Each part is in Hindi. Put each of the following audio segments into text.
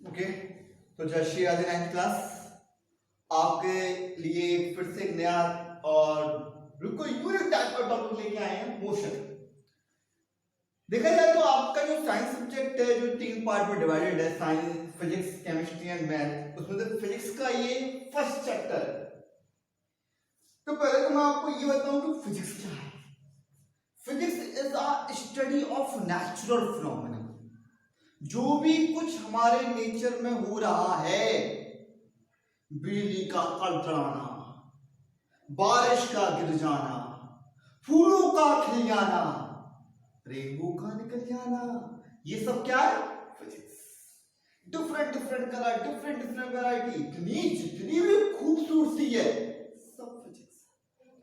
ओके, तो जर्सी आज 9th क्लास आपके लिए फिर से एक नया और बिल्कुल यूनिक टाइप का टॉपिक लेके आए हैं, मोशन। देखा जाए तो आपका जो साइंस सब्जेक्ट है जो 3 पार्ट में डिवाइडेड है, science, physics, chemistry and math, उसमें से फिजिक्स का ये फर्स्ट चैप्टर है। तो पहले तो मैं आपको ये बताऊं कि फिजिक्स क्या है। Physics is a study of natural phenomena. जो भी कुछ हमारे नेचर में हो रहा है, बिजली का कड़कड़ाना, बारिश का गिर जाना, फूलों का खिल जाना, रेनबो का निकल जाना, ये सब क्या है? Physics. Different different colour, different different variety, इतनी जितनी भी खूबसूरती है, सब फिजिक्स।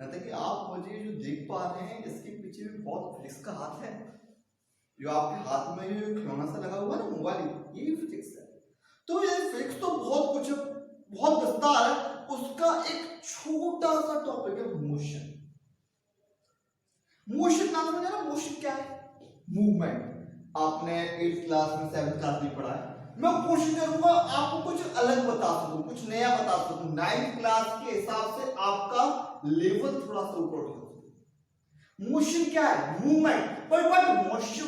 कहते कि आप मुझे जो देख पा रहे हैं इसके पीछे भी बहुत फिजिक्स का हाथ है। जो आपके हाथ में जो खिलौना सा लगा हुआ है ना, मोबाइल, ये भी फिजिक्स है। तो ये फिजिक्स तो बहुत कुछ, बहुत विस्तार है। उसका एक छोटा सा टॉपिक है मोशन। मोशन नाम समझा ना? मोशन क्या है? मूवमेंट। आपने 8th क्लास में 7th क्लास में पढ़ा है। मैं कोशिश करूंगा आपको कुछ अलग बता सकूं, कुछ नया बता सकूं। 9th क्लास के हिसाब से आपका लेवल थोड़ा सा ऊपर उठा। मोशन क्या है? Movement. but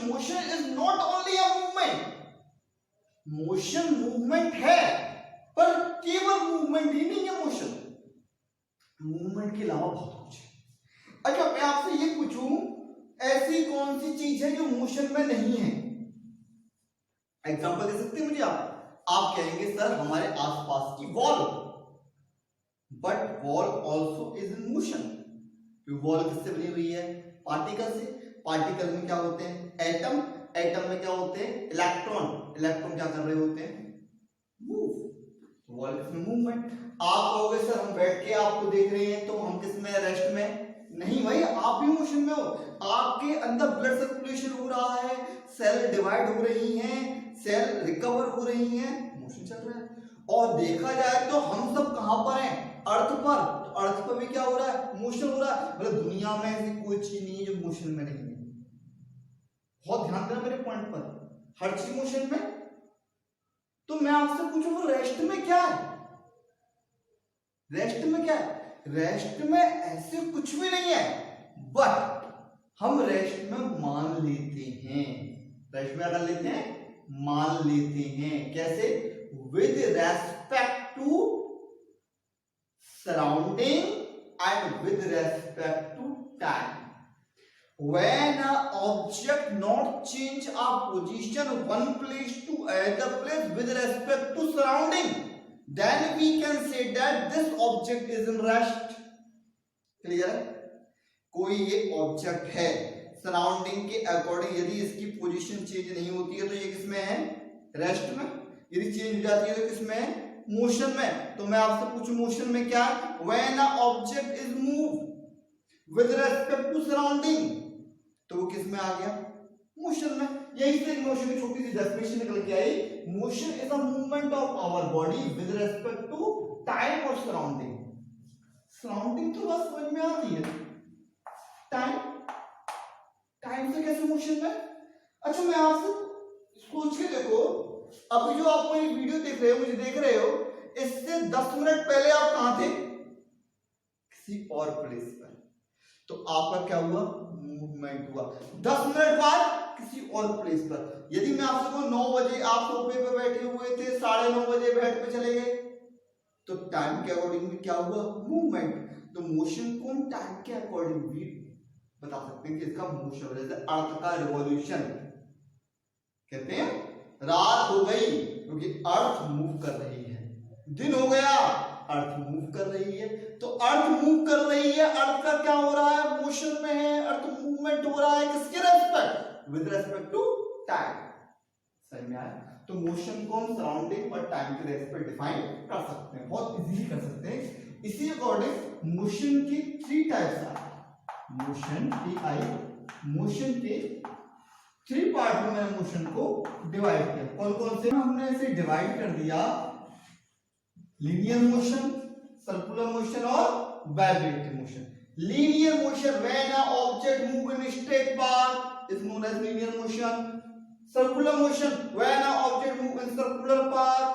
motion is not only a movement. Motion movement है, पर केवल मूवमेंट ही नहीं है मोशन। मूवमेंट के अलावा बहुत कुछ है। अच्छा, मैं आपसे ये पूछूं, ऐसी कौन सी चीज है जो मोशन में नहीं है? एग्जांपल दे सकते हैं मुझे आप कहेंगे सर हमारे आसपास की wall, but wall also is in motion. Wall किससे बनी हुई है? पार्टिकल से। पार्टिकल में क्या होते हैं? एटम। एटम में क्या होते हैं? इलेक्ट्रॉन। इलेक्ट्रॉन क्या कर रहे होते हैं? मूव। वॉल किसमें? मूवमेंट। आप कहोगे सर हम बैठ के आपको देख रहे हैं तो हम किसमें? रेस्ट में। नहीं भाई, आप भी मोशन में हो। आपके अंदर ब्लड सर्कुलेशन हो रहा है, सेल डिवाइड हो रही हैं, सेल रिकवर हो रही हैं, मोशन चल रहा है। और देखा जाए तो हम सब कहां पर हैं? अर्थ पर। तो अर्थ पर भी क्या हो रहा है? मोशन हो रहा है। मतलब दुनिया में ऐसी कोई चीज नहीं है जो मोशन में नहीं है। बहुत ध्यान देना मेरे पॉइंट पर, हर चीज मोशन में। तो मैं आपसे पूछूं रेस्ट में क्या है? रेस्ट में क्या है? रेस्ट में ऐसे कुछ भी नहीं है, बट हम रेस्ट में मान लेते हैं। रेस्ट में अगर लेते हैं, मान लेते हैं। कैसे? With respect to surrounding and with respect to time. When an object not change a position one place to another place with respect to surrounding, then we can say that this object is in rest. Clear? कोई ये ऑब्जेक्ट है, सराउंडिंग के अकॉर्डिंग यदि इसकी पोजीशन चेंज नहीं होती है तो ये किसमें है? रेस्ट में। यदि चेंज हो जाती है तो किसमें है? मोशन में। तो मैं आपसे पूछूं मोशन में क्या? When a object is moved with respect to surrounding, तो वो किस में आ गया? मोशन में। यही से मोशन की छोटी सी डेफिनेशन निकल के आई। Motion is a movement of our body with respect to time और सराउंडिंग। सराउंडिंग तो बस समझ में आती है, टाइम। टाइम से कैसे मोशन में? अच्छा, मैं आपसे सोच के देखो, अभी जो आप मेरी वीडियो देख रहे हो, मुझे देख रहे हो, इससे 10 मिनट पहले आप कहां थे? किसी और प्लेस पर। तो आपका क्या हुआ? मूवमेंट हुआ। 10 मिनट बाद किसी और प्लेस पर। यदि मैं आपसे कहूं 9 बजे आप सोफे पे बैठे हुए थे, 9:30 बजे बेड पे चले गए, तो टाइम के अकॉर्डिंग क्या हुआ? मूवमेंट। तो मोशन को हम टाइम के अकॉर्डिंग भी बता सकते हैं कि इसका मोशन हो। जैसे अर्थ का रिवॉल्यूशन कहते हैं, रात हो गई क्योंकि अर्थ मूव कर रही है, दिन हो गया अर्थ मूव कर रही है। तो अर्थ मूव कर रही है, अर्थ का क्या हो रहा है? मोशन में है, अर्थ मूवमेंट हो रहा है। किसके respect? With respect to time. समझ में आया? तो मोशन को हम सराउंडिंग और टाइम के रेस्पेक्ट डिफाइन कर सकते हैं, बहुत इजीली कर सकते हैं। इसी अकॉर्डिंग मोशन की 3 टाइप्स आए। मोशन के 3 पार्ट में मैंने मोशन को डिवाइड किया। कौन कौन से? हमने इसे डिवाइड कर दिया, लीनियर मोशन, सर्कुलर मोशन और vibrating motion. Linear motion, when a object move in straight path is known as linear motion. Circular motion, when an object moves in circular path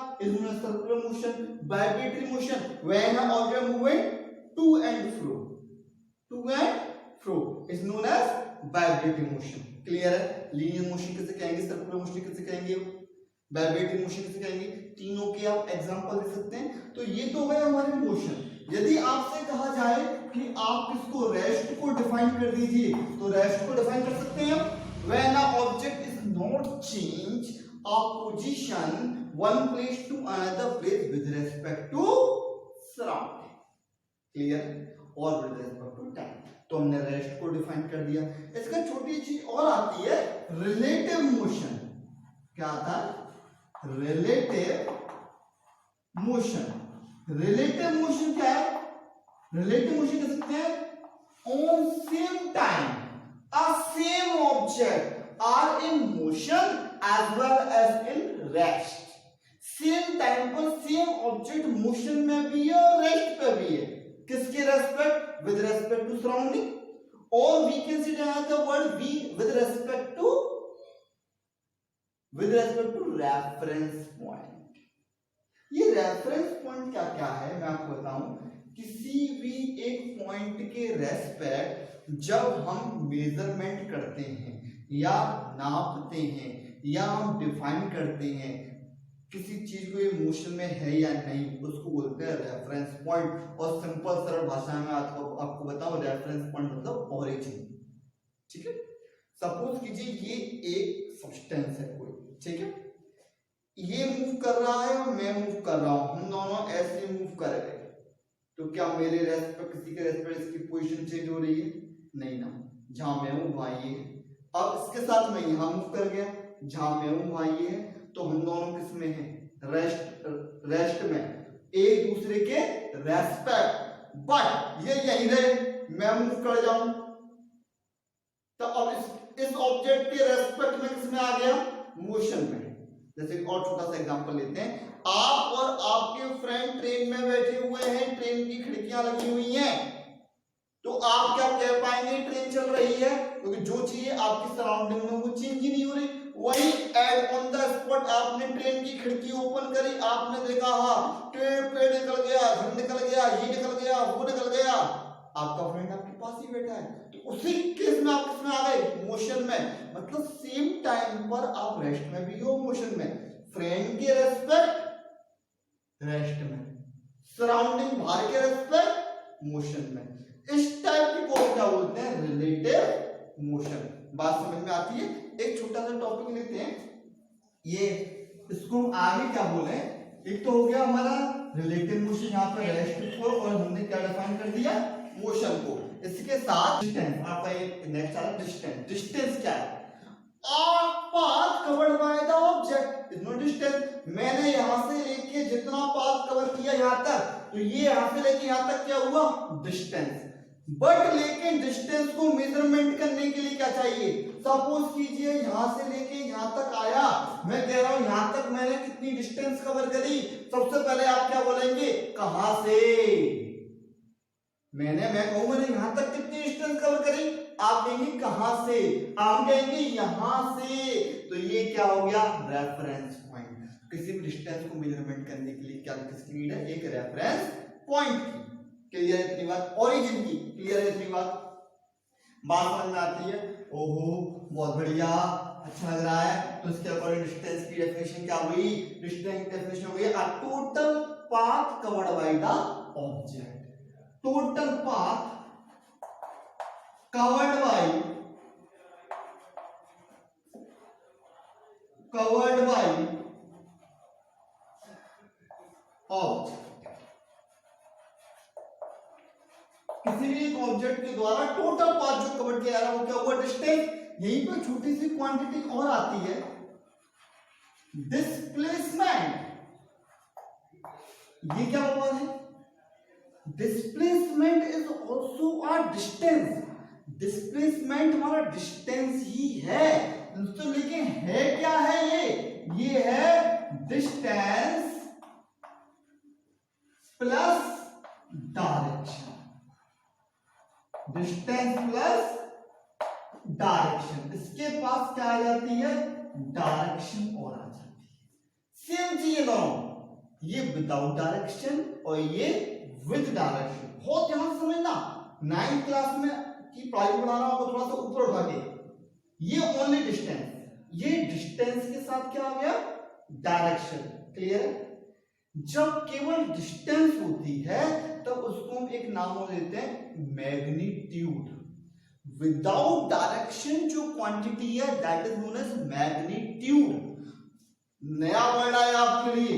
circular motion, vibratory motion when an object moving to and fro is known as vibratory motion. Clear है? लीनियर मोशन किसे कहेंगे, सर्कुलर मोशन किसे कहेंगे, वाइब्रेटरी मोशन किसे कहेंगे, तीनों के आप एग्जांपल दे सकते हैं। तो ये तो गए हमारे मोशन। यदि आपसे कहा जाए कि आप इसको रेस्ट को डिफाइन कर दीजिए, तो रेस्ट को डिफाइन कर सकते हैं when a object is not change a position one place to another place with respect to surrounding, clear, और with respect to time। तो हमने रेस्ट को डिफाइन कर दिया। इसका छोटी चीज और आती है रिलेटिव मोशन। क्या आता है? Relative motion. रिलेटिव मोशन क्या है? रिलेटिव मोशन कह सकते हैं on same time a same object are in motion as well as in rest। Same time पर सेम ऑब्जेक्ट मोशन में भी है और रेस्ट पे भी है। किसके respect? With respect to surrounding, और we can see the word we with respect to reference point. ये रेफरेंस पॉइंट क्या क्या है मैं आपको बताऊं। किसी भी एक पॉइंट के रेस्पेक्ट जब हम मेजरमेंट करते हैं या नापते हैं या हम डिफाइन करते हैं किसी चीज को ये मोशन में है या नहीं, उसको बोलते हैं रेफरेंस पॉइंट। और सिंपल सरल भाषा में आपको बताऊं, रेफरेंस पॉइंट मतलब ओरिजिन। ठीक है? सपोज कीजिए ये एक सब्सटेंस है कोई, ठीक है, ये मूव कर रहा है और मैं मूव कर रहा हूं, हम दोनों ऐसे मूव कर रहे हैं, तो क्या मेरे रेस्पेक्ट किसी के रेस्पेक्ट इसकी पोजीशन चेंज हो रही है? नहीं ना। जहां मैं हूं वहां ये है। अब इसके साथ मैं यहां मूव कर गया, जहां मैं हूं वहां ये है, तो हम दोनों किस में हैं? रेस्ट में, एक दूसरे के रेस्पेक्ट। बट ये यहीं रहे, मैं मूव कर जाऊं तो अब इस ऑब्जेक्ट के रेस्पेक्ट में किस में आ गया? मोशन में। जैसे और छोटा सा एग्जांपल लेते हैं, आप और आपके फ्रेंड ट्रेन में बैठे हुए हैं, ट्रेन की खिड़कियां लगी हुई हैं, तो आप क्या कह पाएंगे ट्रेन चल रही है? क्योंकि जो चीज आपकी सराउंडिंग में वो चेंज ही नहीं हो रही। वही एट ऑन द स्पॉट आपने ट्रेन की खिड़की ओपन करी, आपने देखा हाँ ट्रेन पे निकल गया, घर निकल गया, ये निकल गया, वो निकल गया, आपका फ्रेंड आपके पास ही बैठा है, तो उसी केस में आप किसमें आ गए? मोशन में। मतलब सेम टाइम पर आप रेस्ट में भी हो, मोशन में। फ्रेंड के रेस्पेक्ट रेस्ट में, सराउंडिंग बाहर के रेस्पेक्ट मोशन में। इस टाइप की को क्या बोलते हैं? Relative motion. बात समझ में आती है? एक छोटा सा टॉपिक लेते हैं, ये इसको आगे क्या बोले। एक तो हो गया हमारा रिलेटिव मोशन, यहाँ पर रेस्ट को, और हमने क्या डिफाइन कर दिया? मोशन को। इसके साथ डिस्टेंस, आपका ये नेक्स्ट आ रहा है डिस्टेंस। डिस्टेंस क्या है? Path covered by the object is not distance. मैंने यहां से लेके जितना पाथ कवर किया यहां तक, तो ये यहां से लेके यहां तक क्या हुआ? डिस्टेंस। बट लेकिन डिस्टेंस को मेजरमेंट करने के लिए क्या चाहिए? सपोज कीजिए यहां से लेके यहां तक आया, मैं कह रहा हूं यहां तक मैंने कितनी डिस्टेंस कवर करी। सबसे पहले आप क्या बोलेंगे? कहां से? मैं कहूंगा ना यहां तक कितनी डिस्टेंस कवर करी, आप कहेंगे कहां से, आप कहेंगे यहां से। तो ये क्या हो गया? Reference point. किसी भी डिस्टेंस को मेजरमेंट करने के लिए क्या किसकी नीड है? एक रेफरेंस पॉइंट की। क्लियर है इतनी बात? ओरिजिन की क्लियर है इतनी बात? बात समझ में आती है? ओहो बहुत बढ़िया, अच्छा लग रहा है। तो इसके अकॉर्डिंग डिस्टेंस की डेफिनेशन क्या हुई? डिस्टेंस की डेफिनेशन हो गई a total path covered by the object. Total path covered by object. किसी भी एक ऑब्जेक्ट के द्वारा टोटल पाथ जो कवर किया जा रहा है वो क्या हुआ? डिस्टेंस। यहीं पर छोटी सी क्वांटिटी और आती है, डिस्प्लेसमेंट। ये क्या हुआ है? Displacement is also a distance. Displacement हमारा डिस्टेंस ही है, तो लेकिन है क्या है? ये है distance plus direction. Distance plus direction, इसके पास क्या आ जाती है? डायरेक्शन और आ जाती है। सेम चीज दोनों, ये विदाउट डायरेक्शन और ये विद डायरेक्शन। बहुत ध्यान से समझना, 9th क्लास में की पढ़ाई बना रहा हूं, थोड़ा सा ऊपर उठा के, ये ओनली डिस्टेंस, ये डिस्टेंस के साथ क्या आ गया, डायरेक्शन। क्लियर है? जब केवल डिस्टेंस होती है तब उसको हम एक नाम और देते हैं मैग्नीट्यूड। विदाउट डायरेक्शन जो क्वांटिटी है that is known as magnitude. नया वर्ड आया आपके लिए,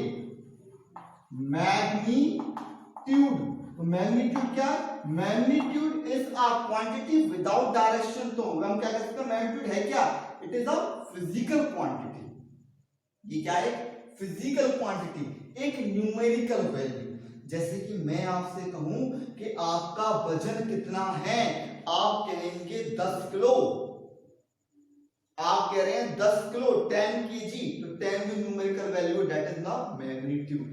मैग्नीट्यूड। तो मैग्नीट्यूड क्या है? Magnitude is a quantity without direction. तो हम क्या कह सकते हैं, मैग्नीट्यूड है क्या? It is a physical quantity. ये क्या है? फिजिकल क्वांटिटी, एक न्यूमेरिकल वैल्यू। जैसे कि मैं आपसे कहूं कि आपका वजन कितना है, आप कहेंगे 10 किलो, आप कह रहे हैं 10 किलो 10 kg, तो 10 में numerical value that is the magnitude.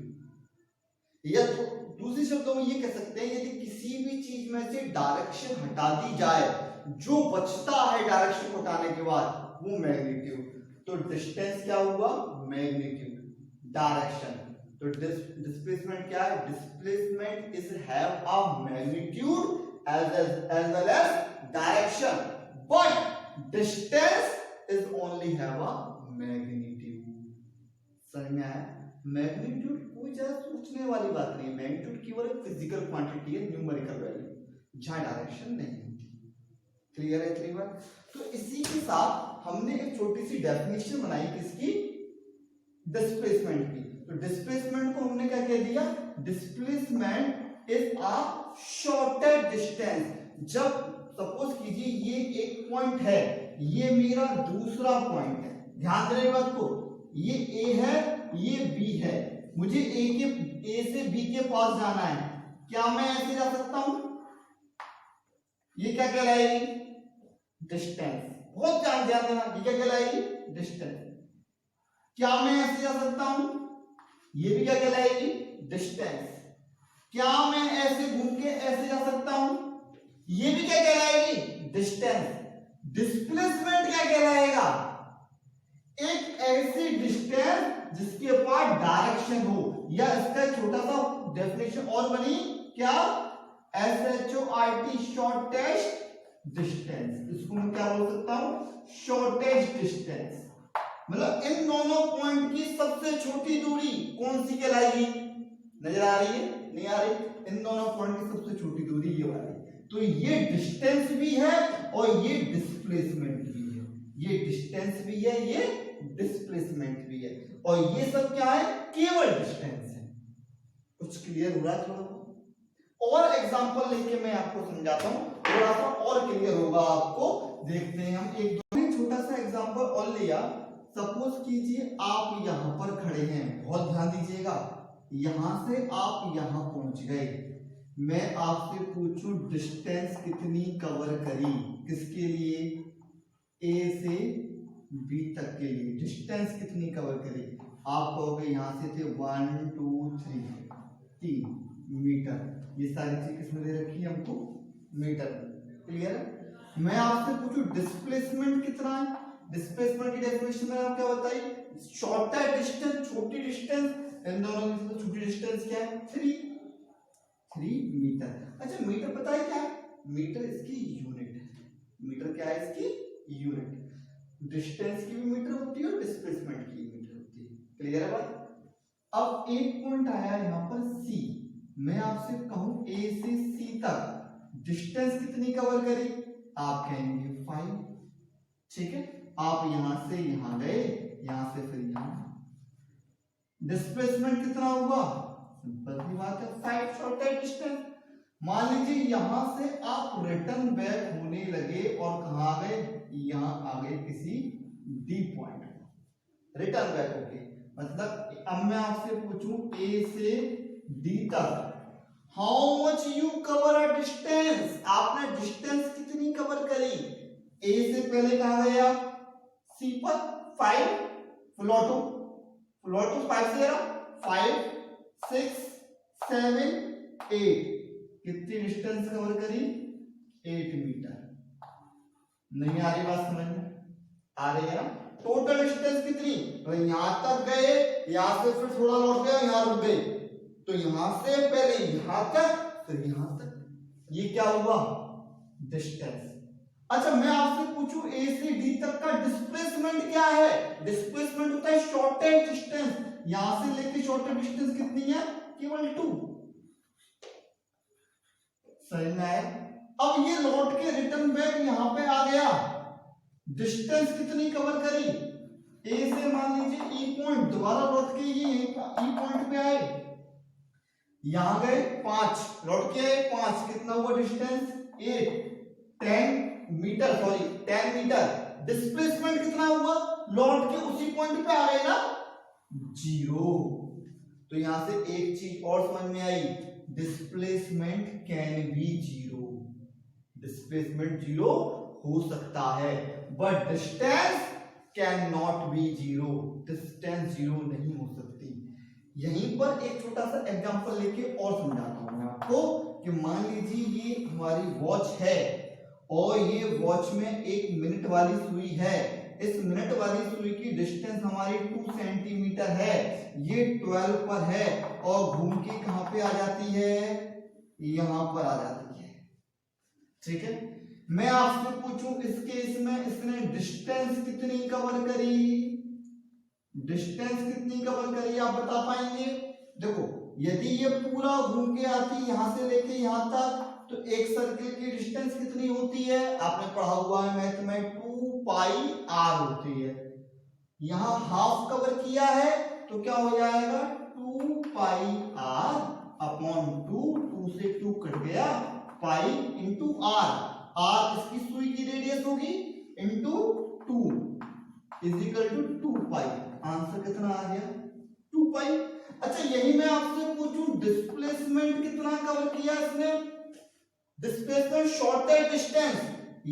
या तो दूसरे शब्दों में ये कह सकते हैं, यदि किसी भी चीज में से डायरेक्शन हटा दी जाए, जो बचता है डायरेक्शन हटाने के बाद वो मैग्नीट्यूड। तो डिस्टेंस क्या हुआ? मैग्नीट्यूड। डायरेक्शन, तो डिस्प्लेसमेंट क्या है? Displacement is have a magnitude as well as direction, but distance is only have a magnitude। समझ में आया? मैग्नीट्यूड कोई ज्यादा सोचने वाली बात नहीं है, मैग्नीट्यूड केवल एक फिजिकल क्वांटिटी है, न्यूमेरिकल वैल्यू, जहां डायरेक्शन नहीं होती। क्लियर है इतनी बात? तो इसी के साथ हमने एक छोटी सी डेफिनेशन बनाई किसकी? डिस्प्लेसमेंट की। तो डिस्प्लेसमेंट को हमने क्या कह दिया? Displacement is a shortest distance. जब सपोज कीजिए ये एक पॉइंट है, ये मेरा दूसरा पॉइंट है, ध्यान देने बात को, ये ए है, ये बी है, मुझे ए से बी के पास जाना है, क्या मैं ऐसे जा सकता हूं? ये क्या कहलाएगी? डिस्टेंस। बहुत ध्यान देना, ये क्या कहलाएगी? डिस्टेंस। क्या मैं ऐसे जा सकता हूं? ये भी क्या कहलाएगी? डिस्टेंस। क्या मैं ऐसे घूम के ऐसे जा सकता हूं? ये भी क्या कहलाएगी? डिस्टेंस। डिस्प्लेसमेंट क्या कहलाएगा? एक ऐसी डिस्टेंस जिसके पास डायरेक्शन हो, या इसका छोटा सा डेफिनेशन और बनी क्या? SHORT, shortest distance. इसको मैं क्या बोल सकता हूं? Shortest distance. मतलब इन दोनों पॉइंट की सबसे छोटी दूरी कौन सी कहलाएगी? नजर आ रही है? नहीं आ रही? इन दोनों पॉइंट की सबसे छोटी दूरी ये वाली। तो ये डिस्टेंस भी है और ये डिस्प्लेसमेंट भी है। ये डिस्टेंस भी है, ये डिस्प्लेसमेंट भी है, और ये सब क्या है? केवल डिस्टेंस है। कुछ क्लियर हो रहा है? थोड़ा और एग्जांपल लेके मैं आपको समझाता हूं, थोड़ा सा और क्लियर होगा आपको। देखते हैं हम एक दो छोटा सा एग्जांपल और लिया। सपोज कीजिए आप यहां पर खड़े हैं, बहुत ध्यान दीजिएगा, यहां से आप यहां पहुंच गए, मैं आपसे पूछूं डिस्टेंस कितनी कवर करी? किसके लिए? ए से बी तक के लिए डिस्टेंस कितनी कवर करी? आप कहोगे यहां से थे 1 2 3 मीटर। ये सारी चीज किसमें दे रखी है हमको? मीटर। क्लियर है? मैं आपसे पूछूं डिस्प्लेसमेंट कितना है? डिस्प्लेसमेंट की डेफिनेशन मैंने आपको क्या बताई? शॉर्टर डिस्टेंस, छोटी डिस्टेंस। इन दोनों में से छोटी डिस्टेंस क्या है? 3 मीटर। अच्छा, मीटर पता है क्या है? मीटर इसकी यूनिट है। मीटर क्या है? इसकी यूनिट। डिस्टेंस की भी मीटर होती है और डिस्प्लेसमेंट की मीटर होती है। क्लियर है बात? अब एक पॉइंट आया यहां पर सी, मैं आपसे कहूं ए से सी तक डिस्टेंस कितनी कवर करी? आप कहेंगे 5। ठीक है, आप यहां से यहां गए, यहां से फिर यहां, डिस्प्लेसमेंट कितना हुआ? सिंपल सी बात है, 5 शॉर्टेस्ट डिस्टेंस। मान लीजिए यहां से आप रिटर्न बैक होने लगे और कहां आ गए? यहां आ गए किसी डी पॉइंट, रिटर्न बैक होके। मतलब अब मैं आपसे पूछूं ए से डी तक, how much you cover a distance? आपने डिस्टेंस कितनी कवर करी? ए से पहले कहां गए आप? सी पर 5, फ्लोटो 5 से 5 6 7 8, कितनी डिस्टेंस कवर करी? 8 मीटर। नहीं आ रही बात समझ में? आ रही है ना? टोटल डिस्टेंस कितनी? तो यहां तक गए यहां से फिर थोड़ा लौट गए, यहां रुक गए, तो यहां से पहले यहां तक फिर यहां तक, ये क्या हुआ? डिस्टेंस। अच्छा मैं आपसे पूछूं ए से डी तक का डिस्प्लेसमेंट क्या है? डिस्प्लेसमेंट होता है शॉर्टेस्ट डिस्टेंस, यहां से लेके शॉर्टेस्ट डिस्टेंस कितनी है? केवल 2। सही में आया? अब ये लौट के रिटर्न बैक यहां पे आ गया, डिस्टेंस कितनी कवर करी? ए से मान लीजिए ई पॉइंट, दोबारा लौट के ये ई पॉइंट पे आए, यहां गए 5, लौट के आए 5, कितना हुआ distance? 8, 10 metre, sorry 10 metre. Displacement कितना हुआ? लौट के उसी पॉइंट पे आ गए ना, 0। तो यहां से एक चीज और समझ में आई, डिस्प्लेसमेंट कैन बी 0, डिस्प्लेसमेंट 0 हो सकता है, but distance can not be 0, distance 0 नहीं हो सकती। यहीं पर एक छोटा सा एग्जांपल लेके और समझाता हूं मैं आपको कि मान लीजिए ये हमारी वॉच है और ये वॉच में एक मिनट वाली सुई है, इस मिनट वाली सुई की डिस्टेंस हमारी 2 सेंटीमीटर है, ये 12 पर है और घूम के कहां पे आ जाती है? यहां पर आ जाती है। ठीक है, मैं आपसे पूछूं इस केस में इसने डिस्टेंस कितनी कवर करी? डिस्टेंस कितनी कवर करी आप बता पाएंगे? देखो यदि ये पूरा घूम के आती यहां से लेके यहां तक, तो एक सर्किल की डिस्टेंस कितनी होती है? आपने पढ़ा हुआ है मैथ में, 2 पाई आर होती है। यहां हाफ कवर किया है तो क्या हो जाएगा? 2 पाई आर अपॉन 2 से 2 कट गया, पाई इंटू आर, आर इसकी सुई की रेडियस होगी, into 2 is equal to 2 pi. Answer कितना आ गया? 2 पाई। अच्छा यही मैं आपसे पूछूं डिस्प्लेसमेंट कितना कवर किया इसने? डिस्प्लेसमेंट शॉर्टेस्ट डिस्टेंस,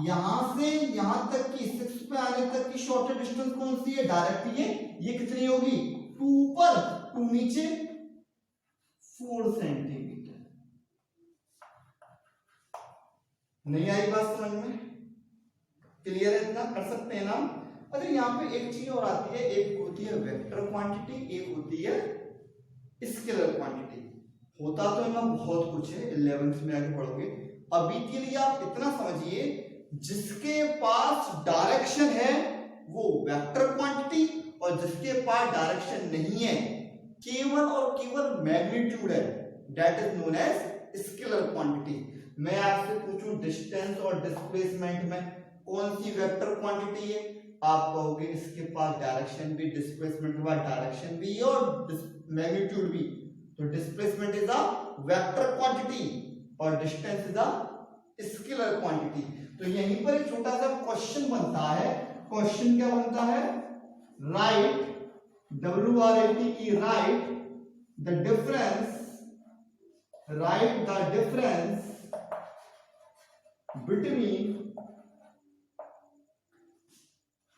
यहां से यहां तक की 6 पे आने तक की शॉर्टेस्ट डिस्टेंस कौन सी है? डायरेक्ट ये कितनी होगी? 2 ऊपर 2 नीचे, 4 सेंटीमीटर। नहीं आई बात समझ में? क्लियर है? इतना कर सकते हैं ना? अरे यहाँ पे एक चीज और आती है, एक होती है वेक्टर क्वांटिटी, एक होती है स्केलर क्वांटिटी। होता तो इनमें बहुत कुछ है, 11th में आगे पढ़ोगे। अभी के लिए आप इतना समझिए, जिसके पास डायरेक्शन है वो वेक्टर क्वांटिटी, और जिसके पास डायरेक्शन नहीं है, केवल और केवल मैग्नीट्यूड है, that is known as scalar quantity. मैं आपसे पूछूं डिस्टेंस और डिस्प्लेसमेंट में कौन सी वेक्टर क्वांटिटी है? आप कहोगे इसके पास डायरेक्शन भी, डिस्प्लेसमेंट के पास डायरेक्शन भी और मैग्नीट्यूड भी, तो displacement is a vector quantity और distance is a scalar quantity. तो यहीं पर एक छोटा सा क्वेश्चन बनता है। क्वेश्चन क्या बनता है? Right, WRIT, right the difference, right the difference between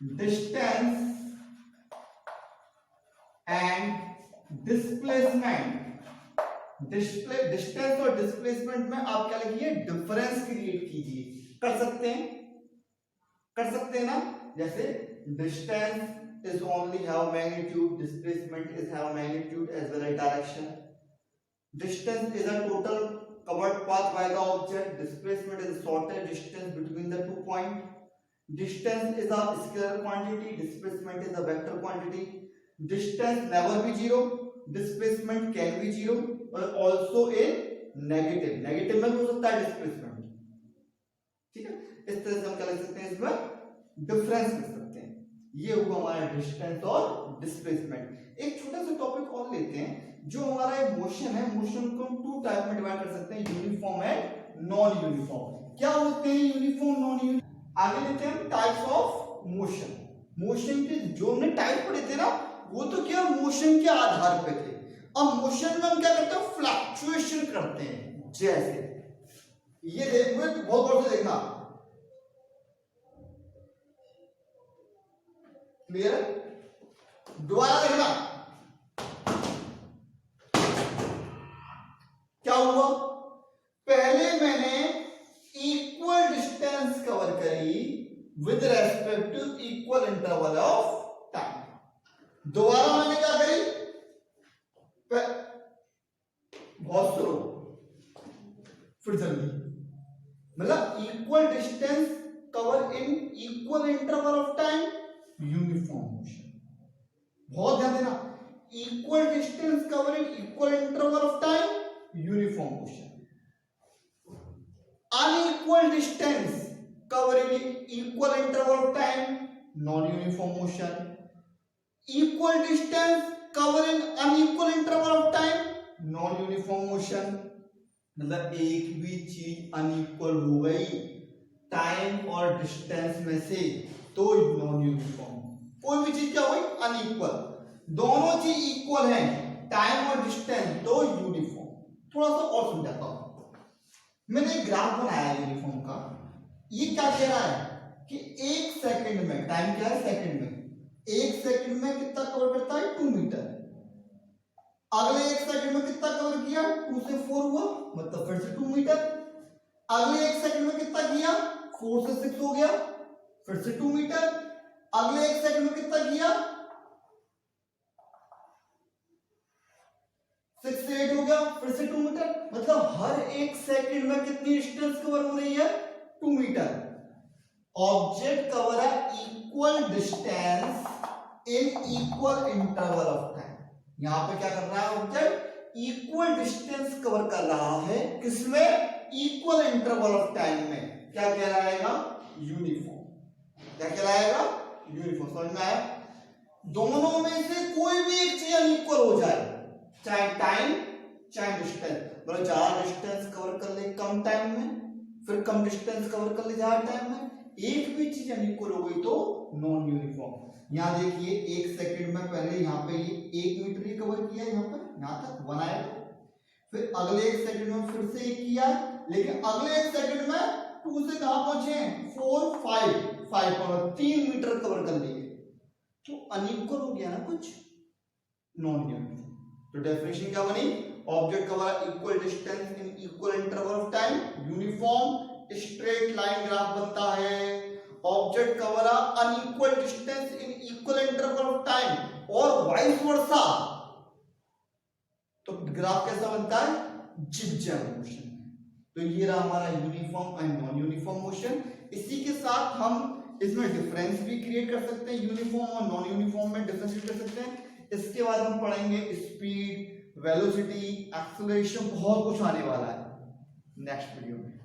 distance and displacement. Distance और डिस्प्लेसमेंट में आप क्या लिखिए? डिफरेंस क्रिएट कीजिए। कर सकते हैं? कर सकते हैं ना? जैसे distance is only have magnitude, displacement is have magnitude as well as direction. Distance is a total covered path by the object, displacement is the shortest distance between the 2 points. Distance is a scalar quantity, displacement is a vector quantity. Distance never be 0, displacement can be 0 और also in negative, negative में भी हो सकता है displacement। ठीक है, इस तरह से हम क्या लिख सकते हैं? इसमें डिफरेंस लिख सकते हैं। ये हुआ हमारा डिस्टेंस और डिस्प्लेसमेंट। एक छोटा सा टॉपिक और लेते हैं, जो हमारा एक मोशन है, मोशन को हम 2 टाइप में डिवाइड कर सकते हैं, यूनिफॉर्म एंड नॉन यूनिफॉर्म। क्या होते हैं यूनिफॉर्म, नॉन यूनिफॉर्म? आगे लेते हैं टाइप्स ऑफ मोशन। मोशन के जो हमने टाइप पढ़े थे ना, वो तो क्या मोशन के आधार पे थे। अब मोशन में हम क्या करते हैं? फ्लक्चुएशन करते हैं। जैसे ये देखो, बहुत गौर से देखना, क्लियर? दोबारा देखना, क्या हुआ? पहले मैंने इक्वल डिस्टेंस कवर करी with respect to equal interval of time. दोबारा मैंने क्या करी? बहुत स्लो, फिर जल्दी, मतलब equal distance cover in equal interval of time, uniform motion. बहुत ध्यान देना, equal distance cover in equal interval of time, uniform motion. Unequal distance cover in equal interval of time, non-uniform motion. Equal distance cover in unequal interval of time, non-uniform motion. मतलब एक भी चीज अनइक्वल हो गई टाइम और डिस्टेंस में से तो नॉन यूनिफॉर्म। कोई भी चीज क्या हुई अनइक्वल, दोनों चीज इक्वल है टाइम और डिस्टेंस तो यूनिफॉर्म। थोड़ा सा और समझाता हूं, मैंने एक ग्राफ बनाया यूनिफॉर्म का। ये क्या कह रहा है कि एक सेकंड में, टाइम क्या है सेकंड में, एक सेकंड में कितना कवर करता है 2 मीटर। अगले एक सेकंड में कितना कवर किया 2 से 4 हुआ, मतलब फिर से 2 मीटर। अगले एक सेकंड में कितना किया 4 से 6 हो गया, फिर से 2 मीटर। अगले एक सेकंड में कितना किया 6 से 8 हो गया, फिर से 2 मीटर। मतलब हर एक सेकंड में कितनी डिस्टेंस कवर हो रही है 2 मीटर। ऑब्जेक्ट कवर है equal distance in equal interval of time. यहां पे क्या कर रहा है ऑब्जेक्ट इक्वल डिस्टेंस कवर कर रहा है, किसमें इक्वल इंटरवल ऑफ टाइम में। क्या कहलाएगा यूनिफॉर्म। क्या कहलाएगा यूनिफॉर्म। समझ में आया। दोनों में से कोई भी एक चीज अनइक्वल हो जाए, चाहे टाइम चाहे डिस्टेंस, मतलब ज्यादा डिस्टेंस कवर कर ले कम टाइम में, फिर कम डिस्टेंस कवर कर ले ज्यादा टाइम में, एक भी चीज अनइक्वल हो गई तो नॉन यूनिफॉर्म। यहां देखिए एक सेकंड में पहले यहां पे ये 1 मीटर ही कवर किया, यहां पर यहां तक बनाया, फिर अगले एक सेकंड में फिर से 1 किया, लेकिन अगले एक सेकंड में 2 से कहां पहुंचे 4 5 पर 3 मीटर कवर कर लिए, तो अनइक्वल हो गया ना कुछ, नॉन यूनिफॉर्म। तो डेफिनेशन क्या बनी, object cover equal distance in equal interval of time, uniform straight line graph बनता है। Object cover unequal distance in equal interval of time और वाइस वर्सा, तो ग्राफ कैसा बनता है जिगजैग मोशन। तो ये रहा हमारा uniform and non uniform motion. इसी के साथ हम इसमें डिफरेंस भी क्रिएट कर सकते हैं, यूनिफॉर्म और नॉन यूनिफॉर्म में डिफरेंशिएट कर सकते हैं। इसके बाद हम पढ़ेंगे स्पीड, वेलोसिटी, एक्सेलरेशन, बहुत कुछ आने वाला है नेक्स्ट वीडियो में।